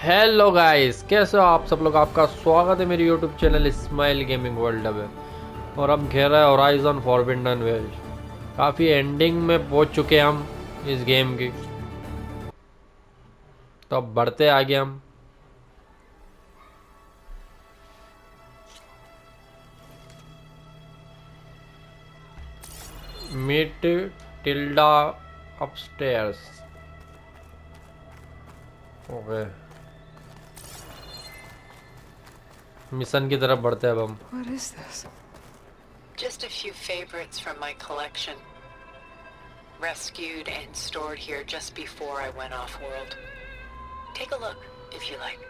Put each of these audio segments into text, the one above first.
Hello guys, कैसे हो आप सब लोग। आपका स्वागत है मेरे YouTube channel smile gaming world में। और हम खेल रहे हैं होराइजन फॉरबिडन वेल्ड। काफ़ी एंडिंग में पहुंच चुके हैं हम इस गेम की। तो अब बढ़ते आगे हम। Meet Tilda upstairs. Okay, mission की तरफ बढ़ते हैं अब हम। What is this? Just a few favorites from my collection. Rescued and stored here just before I went off-world. Take a look, if you like.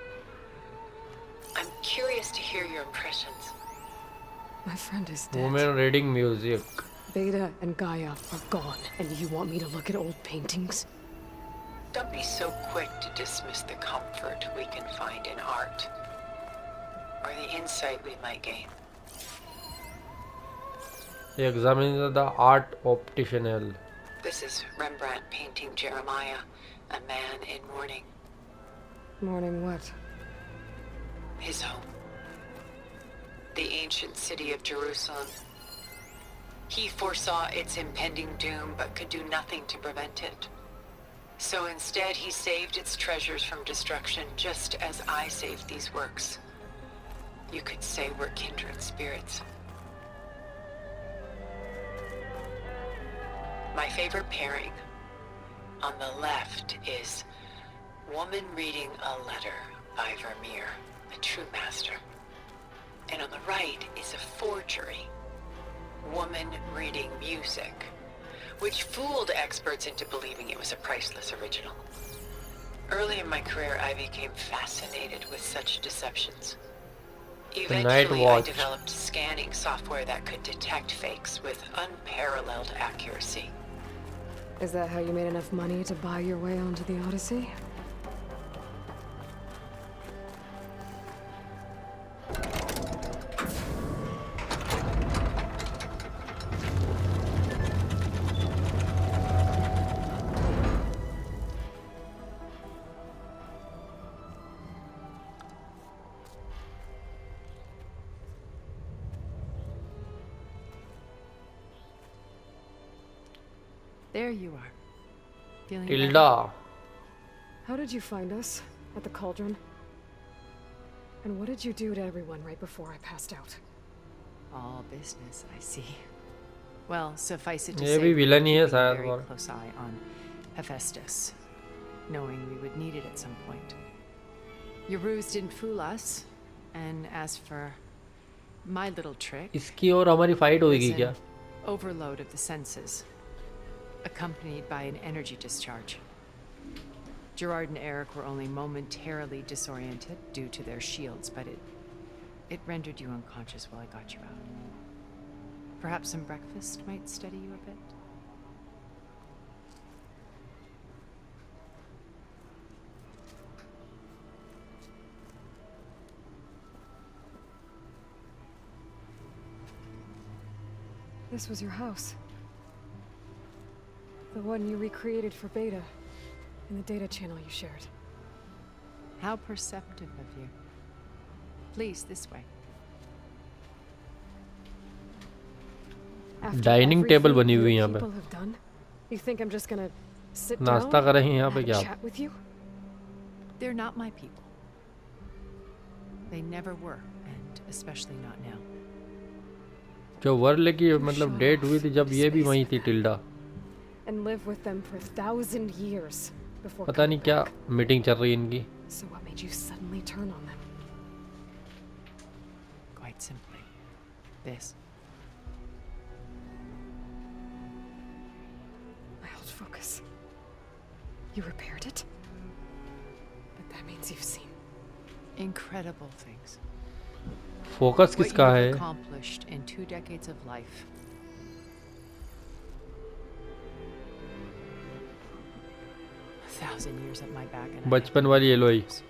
I'm curious to hear your impressions. My friend is dead. Women reading music. Beta and Gaia are gone, and you want me to look at old paintings? Don't be so quick to dismiss the comfort we can find in art, or the insight we might gain. Examine the art optional. This is Rembrandt painting Jeremiah, a man in mourning. Mourning what? His home. The ancient city of Jerusalem. He foresaw its impending doom, but could do nothing to prevent it. So instead, he saved its treasures from destruction, just as I saved these works. You could say we're kindred spirits. My favorite pairing. On the left is woman reading a letter by Vermeer, a true master. And on the right is a forgery. Woman reading music, which fooled experts into believing it was a priceless original. Early in my career, I became fascinated with such deceptions. Eventually, I developed scanning software that could detect fakes with unparalleled accuracy. Is that how you made enough money to buy your way onto the Odyssey? There you are. Feeling Tilda. How did you find us? At the cauldron? And what did you do to everyone right before I passed out? all business, I see. Well, suffice it to ये say, भी we were villain ही है keeping a शायद। very और close eye on Hephaestus, knowing we would need it at some point. Your ruse didn't fool us, and as for my little trick, इसकी और हमारी fight was होगी क्या? an overload of the senses, accompanied by an energy discharge. Gerard and Eric were only momentarily disoriented due to their shields, but it rendered you unconscious while I got you out. Perhaps some breakfast might steady you a bit? This was your house. The one you recreated for Beta, in the data channel you shared. How perceptive of you. Please, this way. After dining table बनी everything हुई है your यहाँ पे। people have done, you think I'm just gonna sit नाश्ता down कर रहे हैं यहाँ and पे have क्या a आप? chat with you? They're not my people. They never were, and especially not now. जो वर्ल्ड की मतलब shot डेट हुई off थी जब into ये भी space वहीं with थी them. Tilde. And live with them for 1,000 years before पता coming नहीं क्या back. मीटिंग चल रही है इनकी। So what made you suddenly turn on them? Quite simply, this. My old focus. You repaired it? But that means you've seen. Incredible things. Focus What किसका you've है? accomplished in 2 decades of life. A 1,000 years at my back and I बचपन have वाली no alloy. excuse.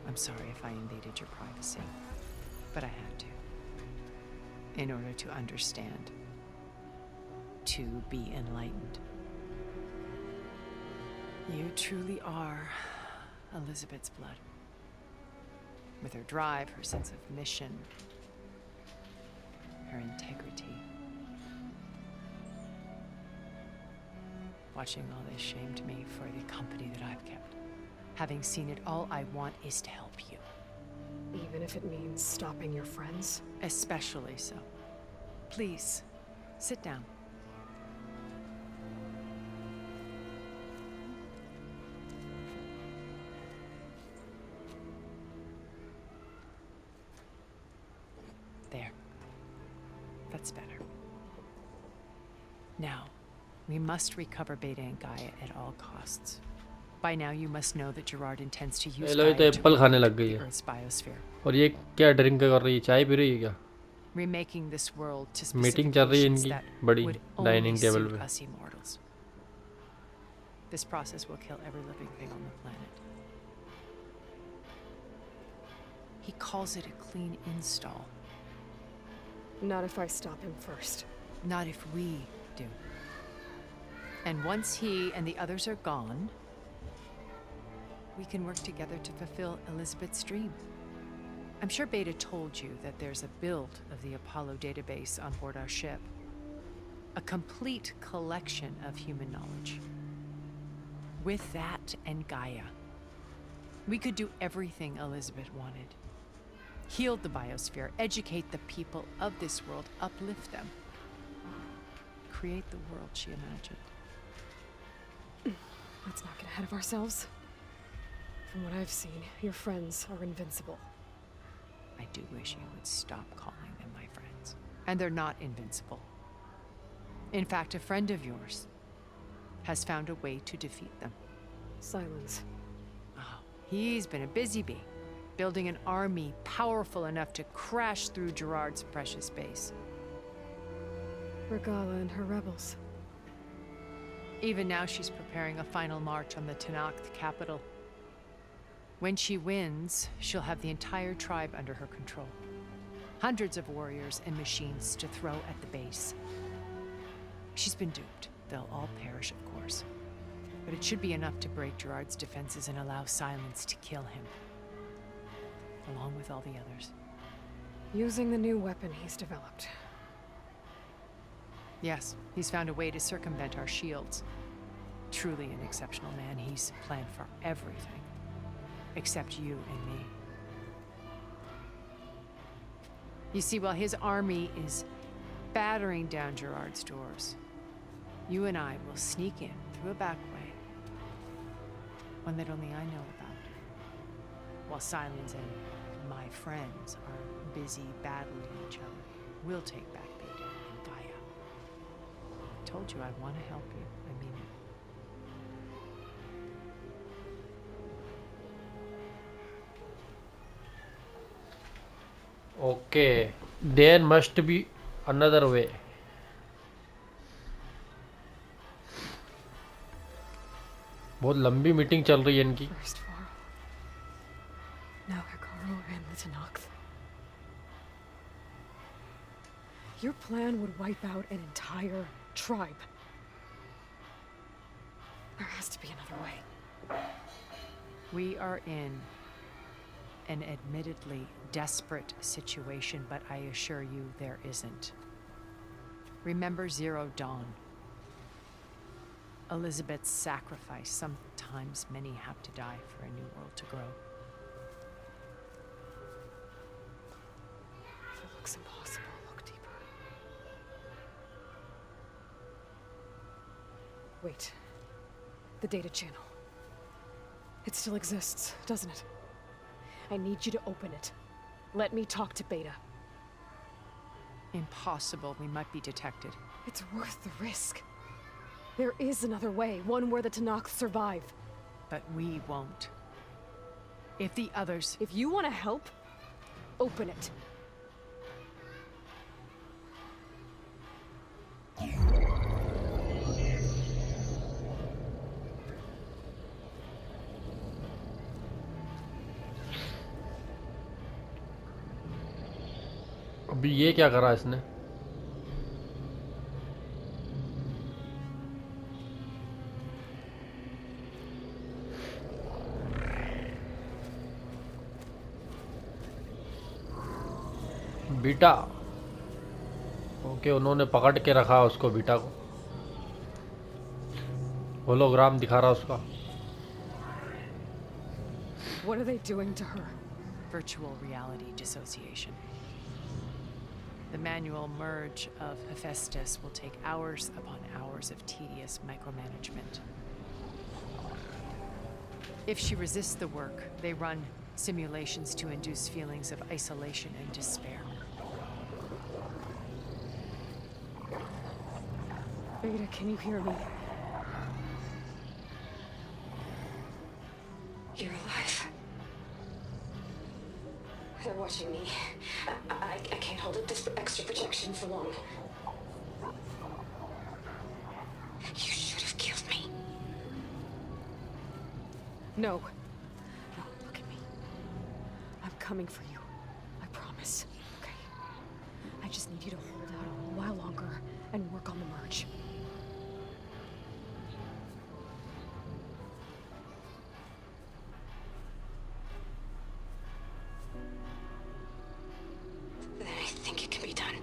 I'm sorry if I invaded your privacy, but I had to. In order to understand. To be enlightened. You truly are Elizabeth's blood. With her drive, her sense of mission, her integrity. Watching all this shamed me for the company that I've kept. Having seen it all, I want is to help you. Even if it means stopping your friends? Especially so. Please, sit down. There. That's better. Now, we must recover Beta and Gaia at all costs. By now, you must know that Gerard intends to use alloy तो Gaia to Apple खाने लग remake गई the है Earth's biosphere, और ये क्या drink कर रही है चाय पी रही है क्या remaking this world to meeting चल रही है specifications इनकी that बड़ी would only dining table suit पे us immortals. This process will kill every living thing on the planet. He calls it a clean install. Not if I stop him first. Not if we do. And once he and the others are gone, we can work together to fulfill Elizabeth's dream. I'm sure Beta told you that there's a build of the Apollo database on board our ship. A complete collection of human knowledge. With that and Gaia, we could do everything Elizabeth wanted. Heal the biosphere, educate the people of this world, uplift them. Create the world she imagined. Let's not get ahead of ourselves. From what I've seen, your friends are invincible. I do wish you would stop calling them my friends. And they're not invincible. In fact, a friend of yours has found a way to defeat them. Silence. Oh, he's been a busy bee, building an army powerful enough to crash through Gerard's precious base. Regala and her rebels. Even now, she's preparing a final march on the Tenakth capital. When she wins, she'll have the entire tribe under her control. Hundreds of warriors and machines to throw at the base. She's been duped. They'll all perish, of course. But it should be enough to break Gerard's defenses and allow Silence to kill him. Along with all the others. Using the new weapon he's developed. Yes, he's found a way to circumvent our shields. Truly an exceptional man. He's planned for everything. Except you and me. You see, while his army is battering down Gerard's doors, you and I will sneak in through a back way. One that only I know about. While Silence and my friends are busy battling each other, we'll take back Beta and Gaia. I told you I want to help you. I mean it. Okay, there must be another way. बहुत लंबी meeting चल रही है इनकी First Varl. Now Hikaru and the Tenakth. Your plan would wipe out an entire tribe. There has to be another way. We are in an admittedly desperate situation, but I assure you there isn't. Remember Zero Dawn. Elizabeth's sacrifice. Sometimes many have to die for a new world to grow. If it looks impossible, look deeper. Wait. The data channel. It still exists, doesn't it? I need you to open it. Let me talk to Beta. Impossible. We might be detected. It's worth the risk. There is another way, one where the Tenakth survive. But we won't. If the others... If you want to help, open it. अभी ये क्या करा इसने beta. Okay, उन्होंने पकड़ के रखा उसको, बीटा को। होलोग्राम दिखा रहा उसका। What are they doing to her? Virtual reality dissociation. The manual merge of Hephaestus will take hours upon hours of tedious micromanagement. If she resists the work, they run simulations to induce feelings of isolation and despair. Beta, can you hear me? You're alive. They're watching me. I can't hold up this extra protection for long. You should have killed me. No. No, look at me. I'm coming for you. I promise. Okay? I just need you to hold out a little while longer and work on the merge. Then I think it can be done.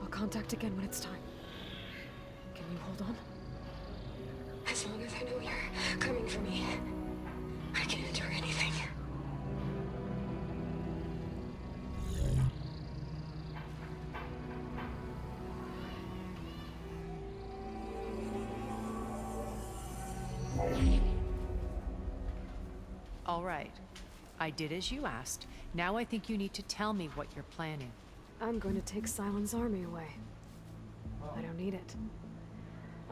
I'll contact again when it's time. Can you hold on? As long as I know you're coming for me, I can endure anything. All right. I did as you asked. Now I think you need to tell me what you're planning. I'm going to take Silent's army away. I don't need it.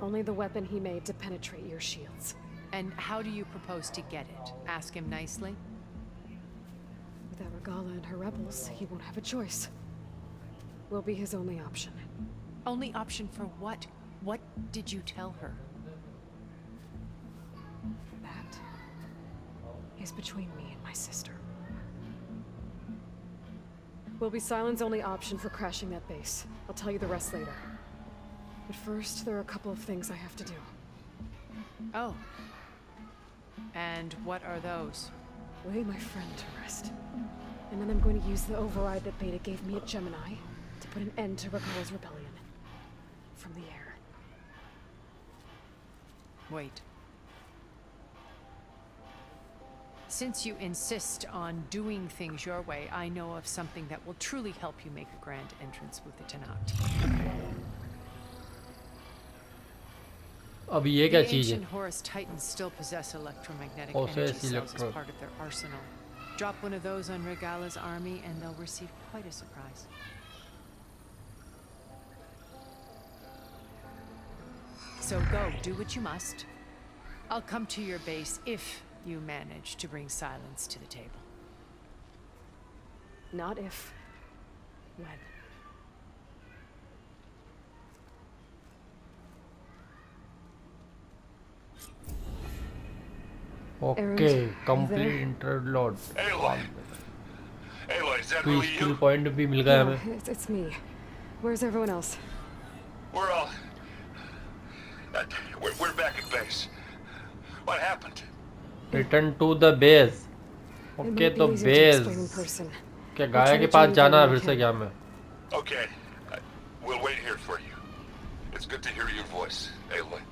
Only the weapon he made to penetrate your shields. And how do you propose to get it? Ask him nicely? Without Regala and her rebels, he won't have a choice. We'll be his only option. Only option for what? What did you tell her? That is between me and my sister. Will be Silent's only option for crashing that base. I'll tell you the rest later. But first, there are a couple of things I have to do. Oh. And what are those? Lay my friend to rest. And then I'm going to use the override that Beta gave me at Gemini to put an end to Regala's rebellion. From the air. Wait. Since you insist on doing things your way, I know of something that will truly help you make a grand entrance with the Tenat. अब ये The क्या चीज है? ancient Horus Titans still possess electromagnetic Process energy cells as electro- part of their arsenal. Drop one of those on Regala's army and they'll receive quite a surprise. So go, do what you must. I'll come to your base if you manage to bring silence to the table. Not if. When. Okay, Aaron, complete are you इंटरलॉड। Aloy! Aloy, is that कोई really skill you? Point भी मिल गया No, हमें। it's me. Where's everyone else? We're all... we're back at base. What happened? Return to the base. It okay, might be तो easier to explain in base person. क्या I'll गाया try के to pass join you जाना है when फिर I से can. क्या मैं? Okay. We'll wait here for you. It's good to hear your voice, Aloy.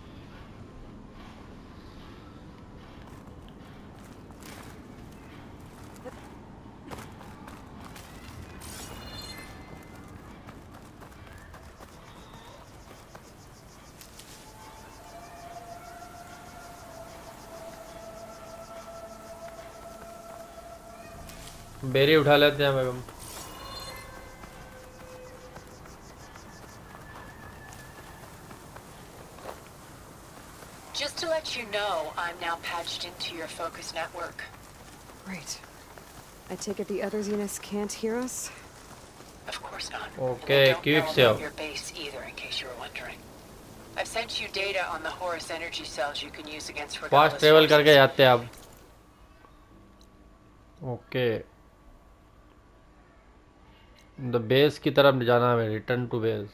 Berry उठा लेते हैं ma'am. Just to let you know, I'm now patched into your focus network. Great. I take it the other Zeniths can't hear us? Of course not. Okay, And they don't quick know sell. about your base either, in case you were wondering. I've sent you data on the Horus energy cells you can use against fast Regala's travel करके forces. जाते हैं अब। Okay, the base की तरफ जाना है, return to base.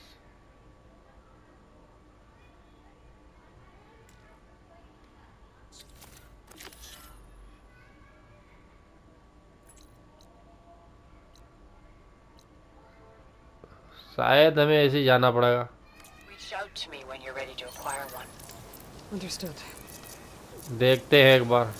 शायद हमें ऐसे ही जाना पड़ेगा। Reach out to me when you're ready to acquire one. Understood. देखते हैं एक बार।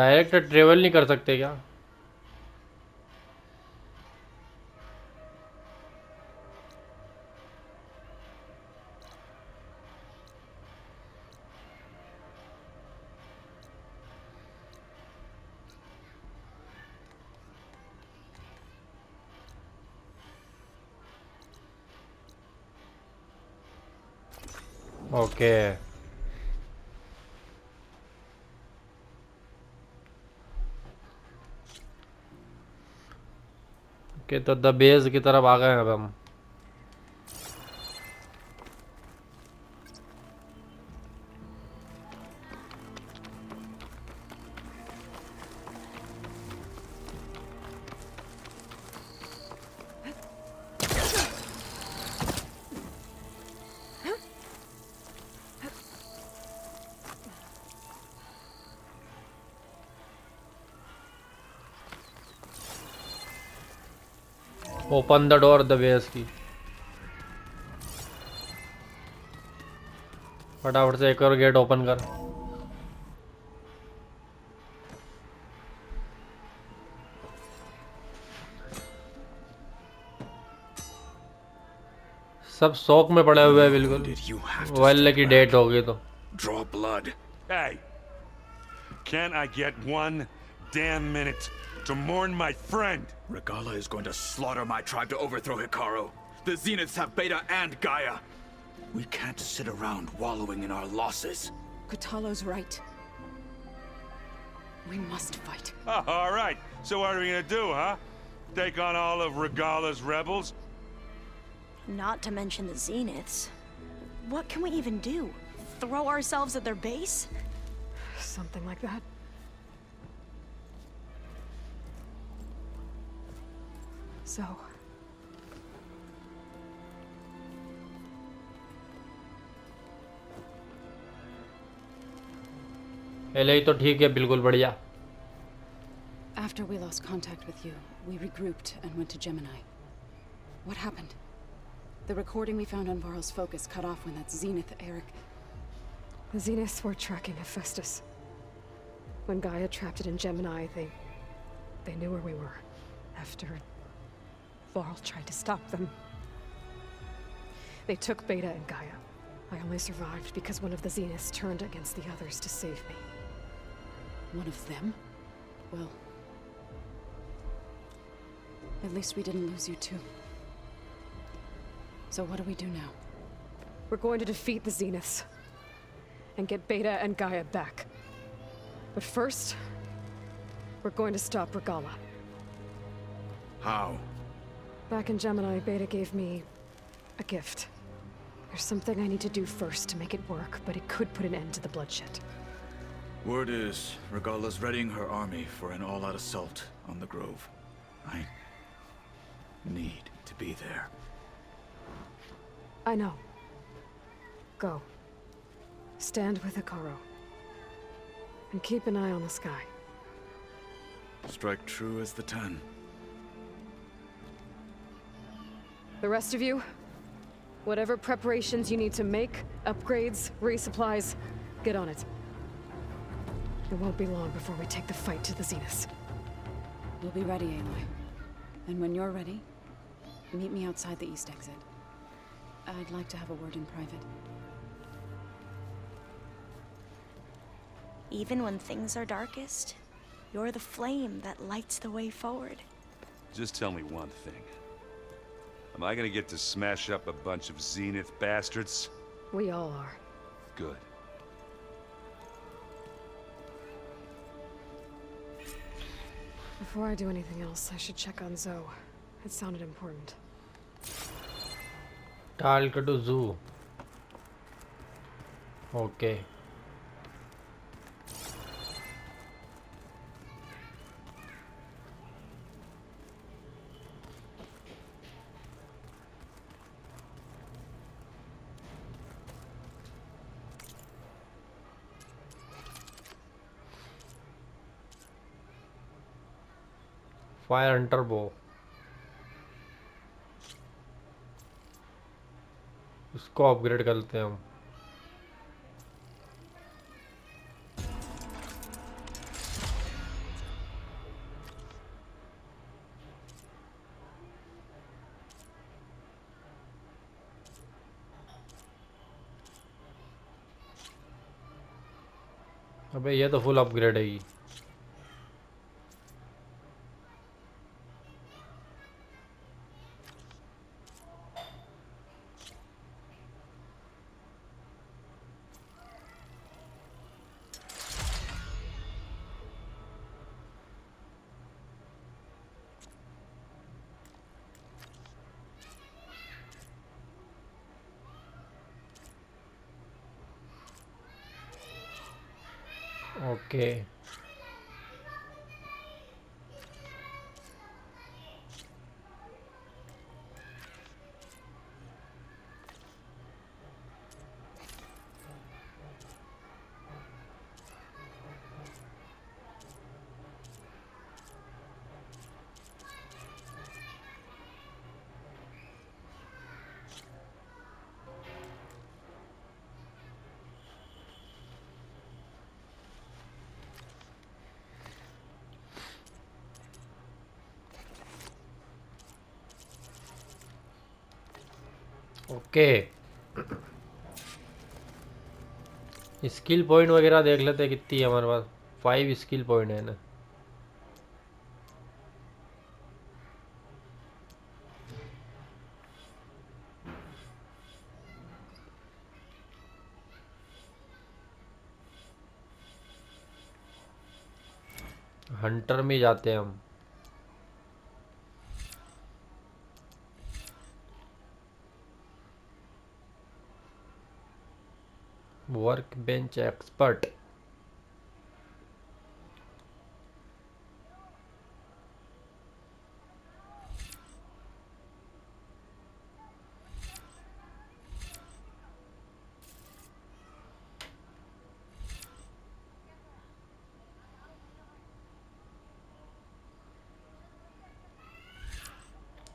डायरेक्ट ट्रेवल नहीं कर सकते क्या? ओके ओके, तो द बेस की तरफ आ गए हैं अब हम। Open the door the base की। फटाफट से एक और गेट ओपन कर। सब शौक में पड़े हुए हैं बिल्कुल। वेल की डेट होगी तो। Draw blood. Hey, can't I get one damn minute to mourn my friend? Regala is going to slaughter my tribe to overthrow Hikaru. The Zeniths have Beta and Gaia. We can't sit around wallowing in our losses. Katalo's right. We must fight. Oh, all right. So what are we gonna do, huh? Take on all of Regala's rebels? Not to mention the Zeniths. What can we even do? Throw ourselves at their base? Something like that. So... एले तो ठीक है, बिल्कुल बढ़िया। After we lost contact with you, we regrouped and went to Gemini. What happened? The recording we found on Varl's focus cut off when that Zenith Eric... The Zeniths were tracking Hephaestus. When Gaia trapped it in Gemini, they knew where we were. After Varl tried to stop them. They took Beta and Gaia. I only survived because one of the Zeniths turned against the others to save me. One of them? Well... At least we didn't lose you too. So what do we do now? We're going to defeat the Zeniths. And get Beta and Gaia back. But first... we're going to stop Regala. How? Back in Gemini, Beta gave me... a gift. There's something I need to do first to make it work, but it could put an end to the bloodshed. Word is, Regala's readying her army for an all-out assault on the Grove. I need to be there. I know. Go. Stand with Hikaru. And keep an eye on the sky. Strike true as the 10. The rest of you, whatever preparations you need to make, upgrades, resupplies, get on it. It won't be long before we take the fight to the Zeniths. We'll be ready, Aloy. And when you're ready, meet me outside the east exit. I'd like to have a word in private. Even when things are darkest, you're the flame that lights the way forward. Just tell me one thing. Am I gonna get to smash up a bunch of Zenith bastards? We all are. Good. Before I do anything else, I should check on Zoe. It sounded important. Talk to Zoo. Okay. Fire Hunter बो, इसको upgrade करते हैं हम। अबे ये तो full upgrade है ये। ओके ओके, स्किल पॉइंट वगैरह देख लेते हैं कितनी है हमारे पास। 5 स्किल पॉइंट है ना। हंटर में जाते हैं हम। Work bench expert,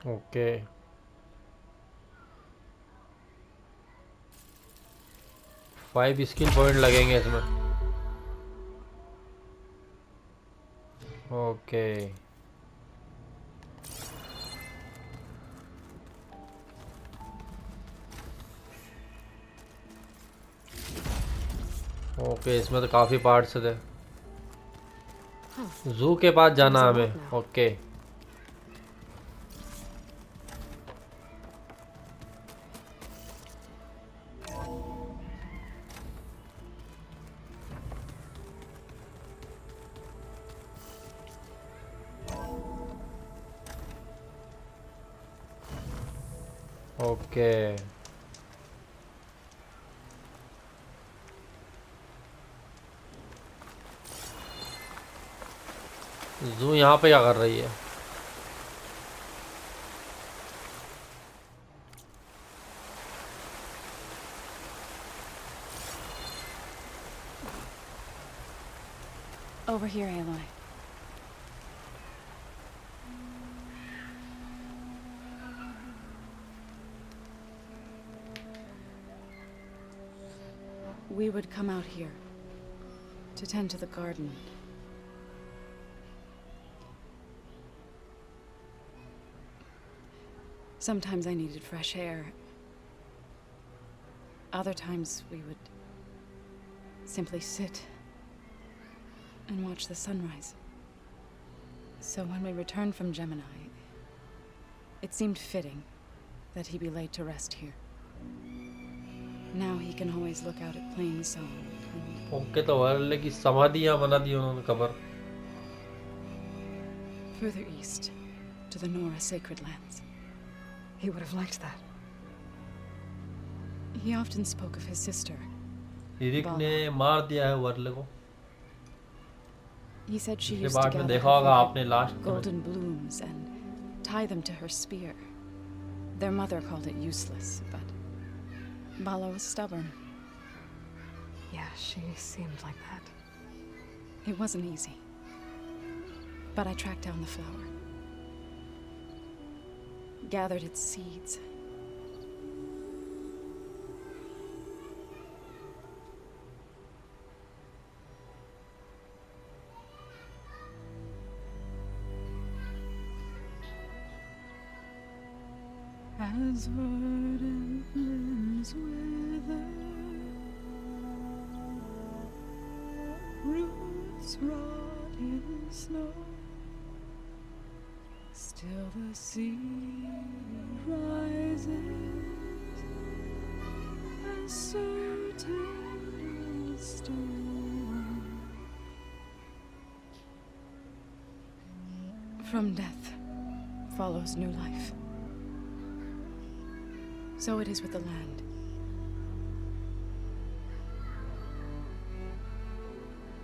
okay. 5 skill point लगेंगे इसमें। ओके ओके, इसमें तो काफी पार्ट्स थे। जू के पास जाना हमें। ओके ओके, जू यहाँ पे क्या कर रही है? Over here, Aloy. We would come out here to tend to the garden. Sometimes I needed fresh air. Other times we would simply sit and watch the sunrise. So when we returned from Gemini, it seemed fitting that he be laid to rest here. Now he can always look out at plain song and okay, तो वाले की समाधियाँ बना दी उन्होंने cover. further east to the Nora sacred lands. He would have liked that. He often spoke of his sister. Eric ने मार दिया है वर्ले को। He said she इसके used to बाद में gather देखा होगा आपने her लास्ट में। golden blooms and tie them to her spear. Their mother called it useless, but Bala was stubborn. Yeah, she seemed like that. It wasn't easy. But I tracked down the flower. gathered its seeds. As verdant limbs wither, roots rot in snow, still the sea rises, as certain as stone. From death follows new life. So it is with the land.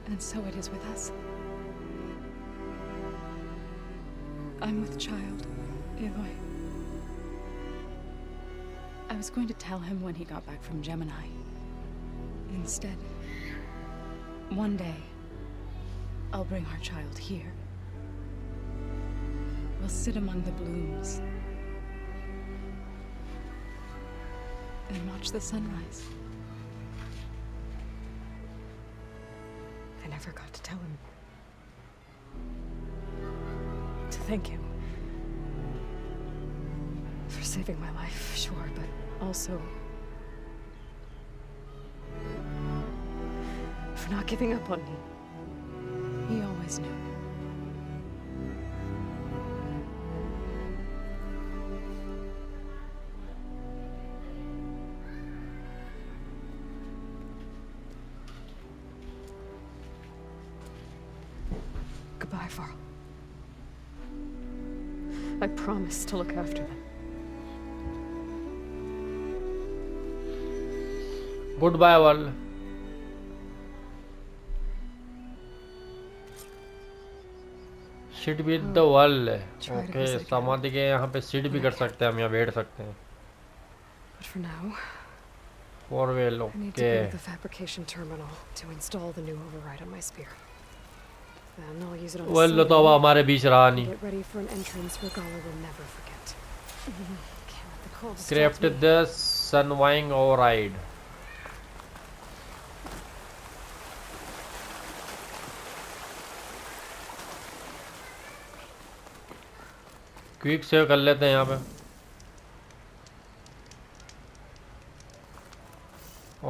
And so it is with us. I'm with child, Aloy. I was going to tell him when he got back from Gemini. Instead, one day, I'll bring our child here. We'll sit among the blooms and watch the sunrise. I never got to tell him. To thank him. For saving my life, sure, but also for not giving up on me. He always knew. Goodbye, Varl. I promise to look after them. Goodbye world. Sit with the world. Okay, समाधि के यहाँ पे sit भी कर सकते हैं हम, यहाँ बैठ सकते हैं. But for now, Farewell. I need to go Okay. to the fabrication terminal to install the new override on my spear. Then I'll use it on Well, तो अब हमारे बीच रहा नहीं. Get ready for an entrance Regala will never forget. Can't let the cold distract Craft me. the Sunwing override. Quick save कर लेते हैं यहाँ पे.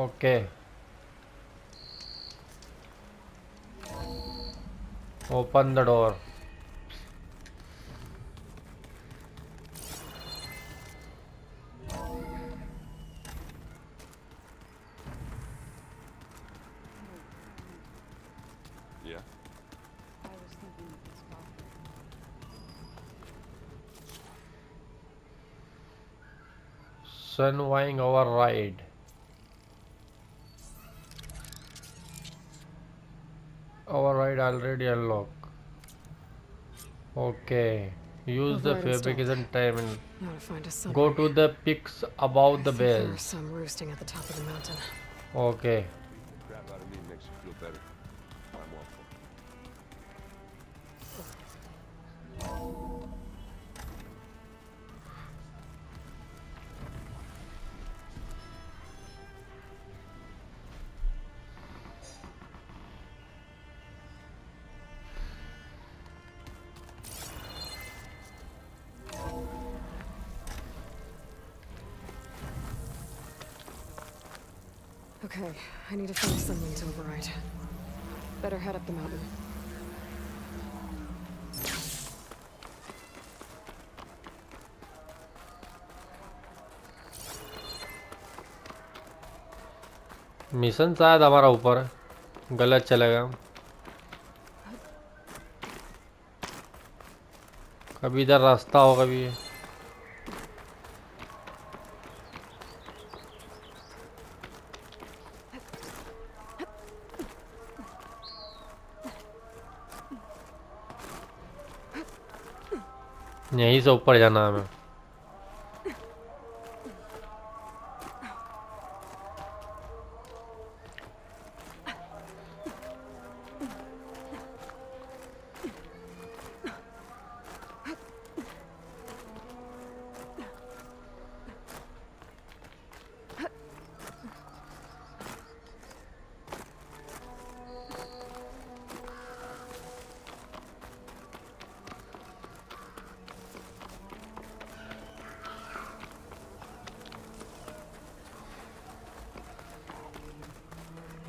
Okay. Open the door. Yeah. Sunwing override. Override already unlocked. Okay. Use the Override installed. fabrication terminal. Now to find a sun. Go to the peaks above the I think there are base. some roosting at the top of the mountain. Okay. Crap out of me makes you feel better. I'm all for it. Okay, I need to find a sunwing to override. Better head up the mountain. Mission शायद हमारा ऊपर है. गलत चलेगा. कभी इधर रास्ता हो, कभी ये. यहीं से ऊपर जाना है हमें.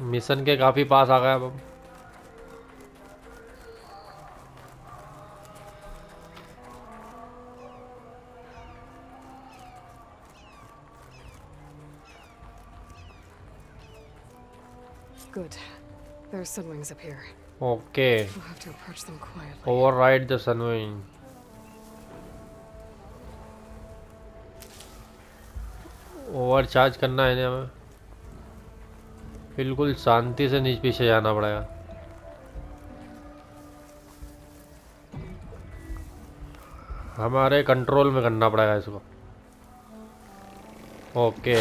मिशन के काफी पास आ गए अब हम। Good. There are sunwings up here. Okay, We'll have to approach them quietly. Override the sunwing. Overcharge करना है ना हमें, बिल्कुल शांति से नीचे पीछे जाना पड़ेगा। हमारे कंट्रोल में करना पड़ेगा इसको। Okay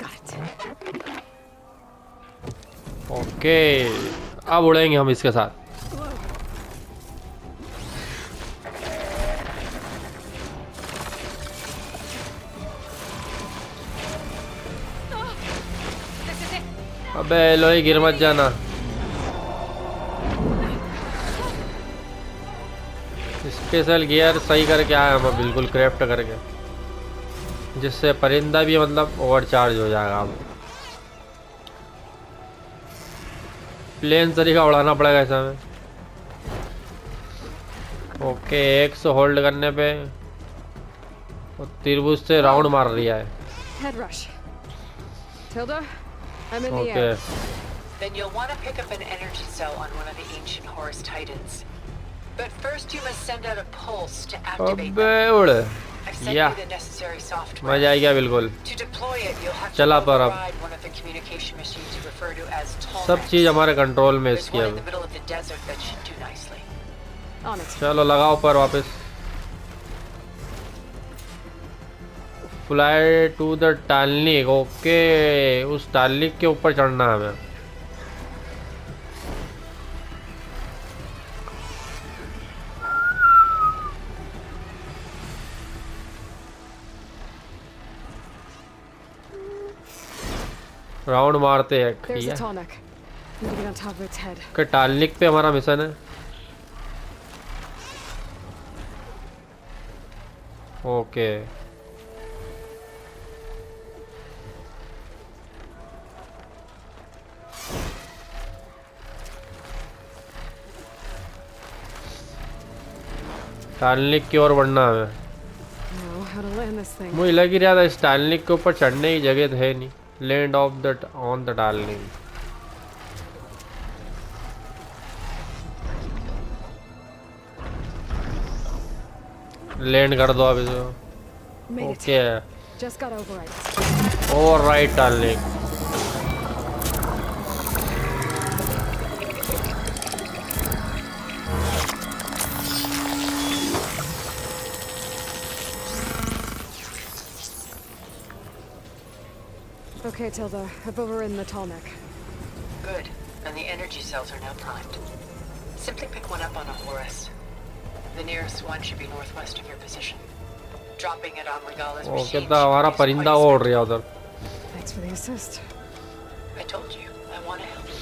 Got it. ओके, अब उड़ेंगे हम इसके साथ। अबे एलोई गिर मत जाना। स्पेशल गियर सही करके आए हम बिल्कुल क्राफ्ट करके, जिससे परिंदा भी मतलब ओवरचार्ज हो जाएगा। अब प्लेन तरीका उड़ाना पड़ेगा ऐसा में। ओके, एक्स होल्ड करने पे और त्रिभुज से राउंड मार रही है। Head rush. Tilda, I'm in the okay air. Then you'll want to pick up an energy cell on one of the ancient Horus Titans. But first you must send out a pulse to activate अबे them. उड़ I've sent या you the necessary software. मजा आ गया बिल्कुल। To deploy it, you'll have to चला पर अब override one of the communication machines you refer to as सब Tolmecs. चीज हमारे कंट्रोल में There's इसकी one in the अब। middle of the desert that should do nicely. On it. चलो लगाओ पर वापस। Fly to the Talnik. Okay, उस टालनिक के ऊपर चढ़ना है हमें। राउंड मारते हैं। There's ठीक a है, Tolmec. Need to get on top of its head. कि टालनिक पे हमारा मिशन है। ओके टालनिक की ओर बढ़ना है हमें। Now, how to land this thing? मुझे लग ही रहा था इस टालनिक के ऊपर चढ़ने की जगह है नहीं। Land of the on the Talnik. Land कर दो अब इसको। Made it. Okay, Just got override. और right Talnik. Okay, Tilda. I've overridden the Tolmec. Good. And the energy cells are now primed. Simply pick one up on a Horus. The nearest one should be northwest of your position. Dropping it on Regala's oh machine कितना हमारा should produce परिंदा quite a ओढ़ रहा है उधर। Thanks for the assist. I told you, I want to help you.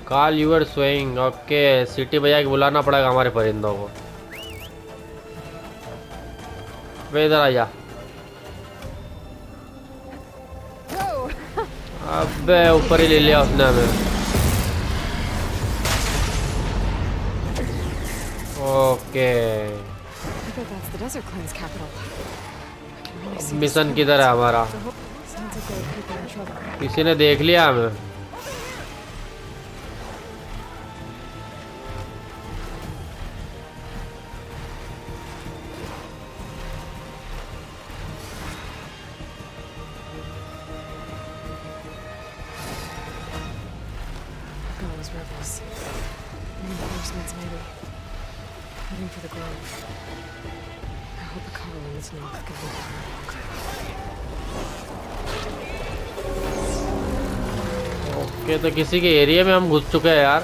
Call your swing. Okay, सिटी भैया के बुलाना पड़ेगा हमारे परिंदों को। वे इधर आ जा। Go! अबे ऊपर ही ले लिया उसने हमें। Okay, I bet that's the Desert Clan's capital. I can really see the mission smoke. किधर है हमारा? Sounds like there are people in trouble. किसी ने देख लिया हमें। Those rebels. Reinforcements, maybe. Heading for the grove. I hope the Carl and this knock can hold long. Okay, तो किसी के एरिया में हम घुस चुके हैं यार।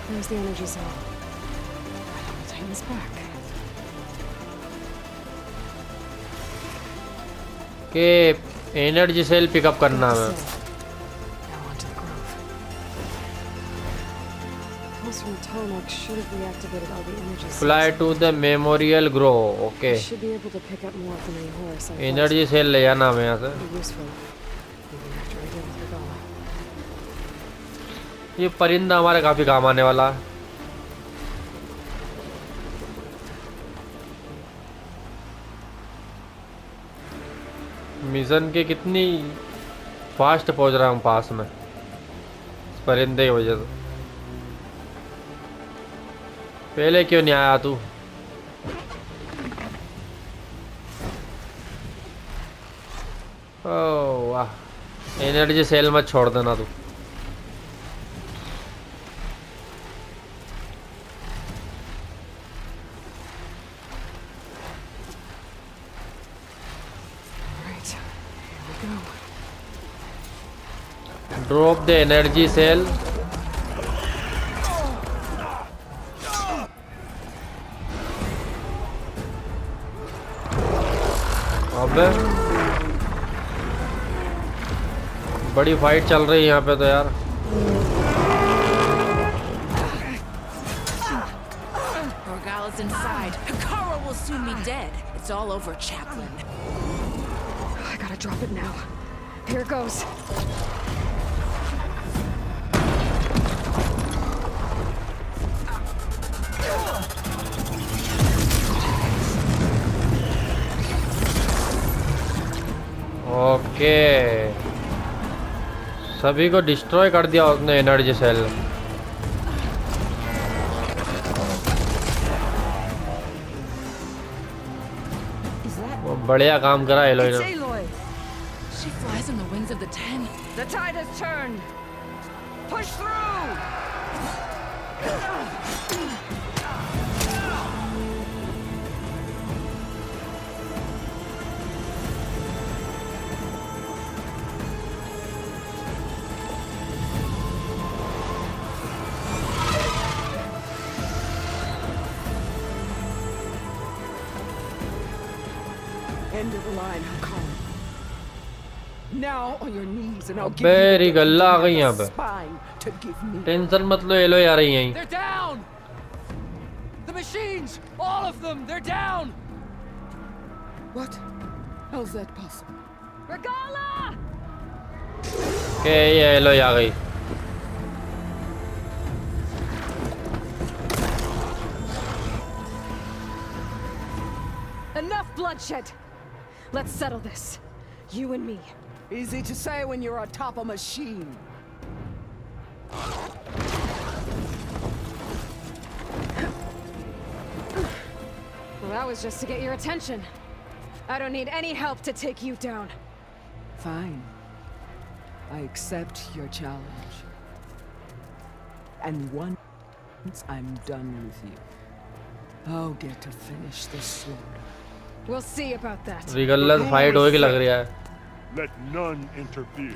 There's the energy cell. I'll take this back. के एनर्जी सेल पिकअप करना है हमें। pulse from the tarmac should have reactivated all the energy Fly cells. to the memorial grove. Okay. I should be able to pick up more from any horse I energy cell ले जाना हमें यहाँ से. Be useful. Even after I deal with Regala. ये परिंदा हमारे काफी काम आने वाला है. मिशन के कितनी फास्ट पहुंच रहा हूँ पास में इस परिंदे की वजह से. पहले क्यों नहीं आया तू? ओह वाह, एनर्जी सेल मत छोड़ देना तू. Right. Here we go. Drop the energy cell. अबे बड़ी फाइट चल रही है यहाँ पे तो यार. Regala's inside. Hikaru will soon be dead. It's all over, Chaplain. I gotta drop it now. Here it goes. Okay, सभी को डिस्ट्रॉय कर दिया उसने एनर्जी सेल. वो बढ़िया काम करा एलोय ने. Aloy. She flies on the wings of the 10. The tide has turned. Push through. End of the line, Hikaru. Now on your knees and I'll give अबे you गल्ला आ गई यहाँ पे. spine to give me. Tension मत लो, alloy आ रही हैं. They're down! The machines! All of them! They're down! What? How's that possible? Regala! के ये एलोय आ गई. Enough bloodshed. Let's settle this. You and me. Easy to say when you're atop a machine. Well, that was just to get your attention. I don't need any help to take you down. Fine. I accept your challenge. And once I'm done with you, I'll get to finish this slaughter. We'll see about that. रिगलस fight होगी लग रहा है. Let none interfere.